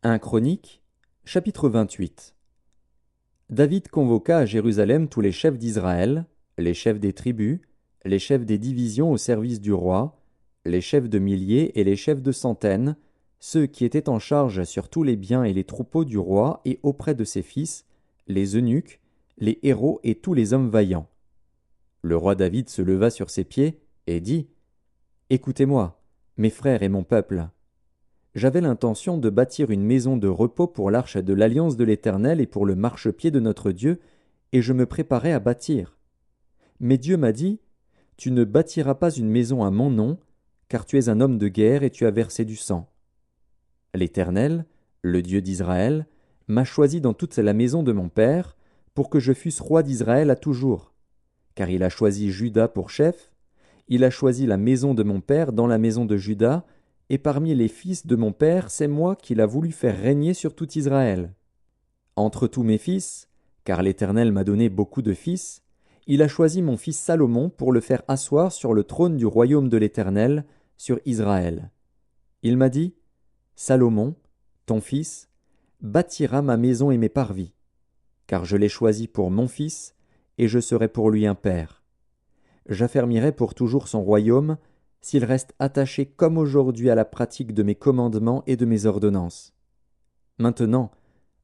1 Chroniques, chapitre 28. David convoqua à Jérusalem tous les chefs d'Israël, les chefs des tribus, les chefs des divisions au service du roi, les chefs de milliers et les chefs de centaines, ceux qui étaient en charge sur tous les biens et les troupeaux du roi et auprès de ses fils, les eunuques, les héros et tous les hommes vaillants. Le roi David se leva sur ses pieds et dit : « Écoutez-moi, mes frères et mon peuple. J'avais l'intention de bâtir une maison de repos pour l'arche de l'alliance de l'Éternel et pour le marchepied de notre Dieu, et je me préparais à bâtir. Mais Dieu m'a dit : Tu ne bâtiras pas une maison à mon nom, car tu es un homme de guerre et tu as versé du sang. L'Éternel, le Dieu d'Israël, m'a choisi dans toute la maison de mon père, pour que je fusse roi d'Israël à toujours. Car il a choisi Juda pour chef, il a choisi la maison de mon père dans la maison de Juda, et parmi les fils de mon père, c'est moi qu'il a voulu faire régner sur tout Israël. Entre tous mes fils, car l'Éternel m'a donné beaucoup de fils, il a choisi mon fils Salomon pour le faire asseoir sur le trône du royaume de l'Éternel, sur Israël. Il m'a dit : Salomon, ton fils, bâtira ma maison et mes parvis, car je l'ai choisi pour mon fils, et je serai pour lui un père. J'affermirai pour toujours son royaume, s'il reste attaché comme aujourd'hui à la pratique de mes commandements et de mes ordonnances. Maintenant,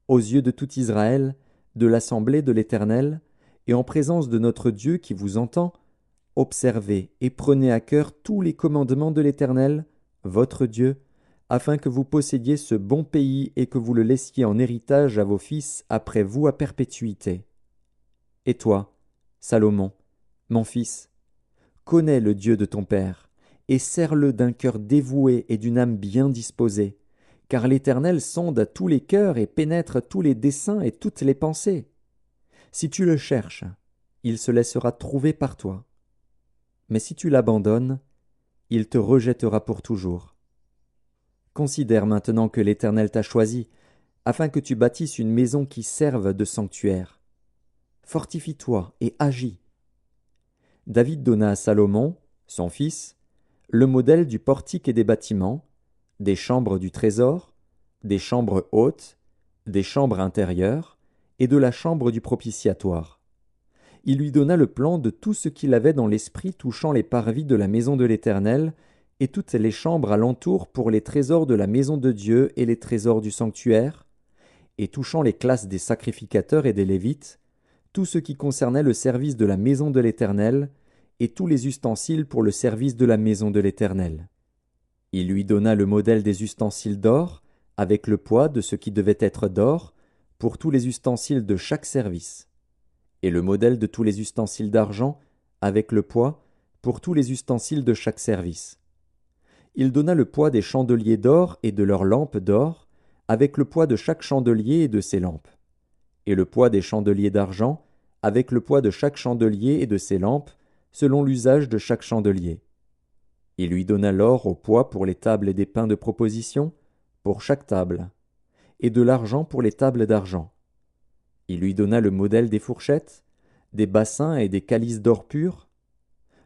aux yeux de tout Israël, de l'assemblée de l'Éternel, et en présence de notre Dieu qui vous entend, observez et prenez à cœur tous les commandements de l'Éternel, votre Dieu, afin que vous possédiez ce bon pays et que vous le laissiez en héritage à vos fils après vous à perpétuité. Et toi, Salomon, mon fils, connais le Dieu de ton père, et sers-le d'un cœur dévoué et d'une âme bien disposée, car l'Éternel sonde tous les cœurs et pénètre tous les desseins et toutes les pensées. Si tu le cherches, il se laissera trouver par toi. Mais si tu l'abandonnes, il te rejettera pour toujours. Considère maintenant que l'Éternel t'a choisi, afin que tu bâtisses une maison qui serve de sanctuaire. Fortifie-toi et agis. David donna à Salomon, son fils, le modèle du portique et des bâtiments, des chambres du trésor, des chambres hautes, des chambres intérieures, et de la chambre du propitiatoire. Il lui donna le plan de tout ce qu'il avait dans l'esprit touchant les parvis de la maison de l'Éternel, et toutes les chambres alentour pour les trésors de la maison de Dieu et les trésors du sanctuaire, et touchant les classes des sacrificateurs et des Lévites, tout ce qui concernait le service de la maison de l'Éternel, et tous les ustensiles pour le service de la maison de l'Éternel. Il lui donna le modèle des ustensiles d'or, avec le poids de ce qui devait être d'or, pour tous les ustensiles de chaque service, et le modèle de tous les ustensiles d'argent, avec le poids, pour tous les ustensiles de chaque service. Il donna le poids des chandeliers d'or et de leurs lampes d'or, avec le poids de chaque chandelier et de ses lampes, et le poids des chandeliers d'argent, avec le poids de chaque chandelier et de ses lampes, selon l'usage de chaque chandelier. Il lui donna l'or au poids pour les tables et des pains de proposition, pour chaque table, et de l'argent pour les tables d'argent. Il lui donna le modèle des fourchettes, des bassins et des calices d'or pur,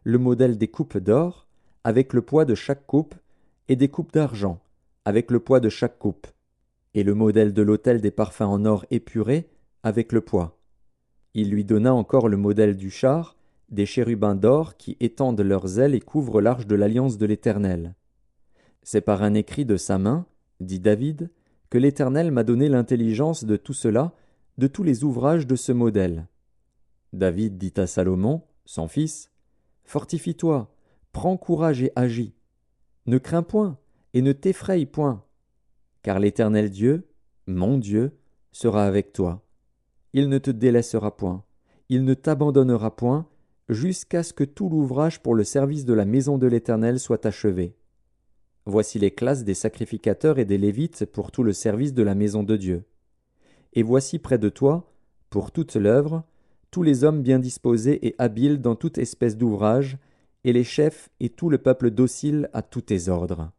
le modèle des coupes d'or, avec le poids de chaque coupe, et des coupes d'argent, avec le poids de chaque coupe, et le modèle de l'autel des parfums en or épuré, avec le poids. Il lui donna encore le modèle du char, des chérubins d'or qui étendent leurs ailes et couvrent l'arche de l'alliance de l'Éternel. C'est par un écrit de sa main, dit David, que l'Éternel m'a donné l'intelligence de tout cela, de tous les ouvrages de ce modèle. David dit à Salomon, son fils, « Fortifie-toi, prends courage et agis. Ne crains point et ne t'effraie point, car l'Éternel Dieu, mon Dieu, sera avec toi. Il ne te délaissera point, il ne t'abandonnera point, jusqu'à ce que tout l'ouvrage pour le service de la maison de l'Éternel soit achevé. Voici les classes des sacrificateurs et des Lévites pour tout le service de la maison de Dieu. Et voici près de toi, pour toute l'œuvre, tous les hommes bien disposés et habiles dans toute espèce d'ouvrage, et les chefs et tout le peuple docile à tous tes ordres.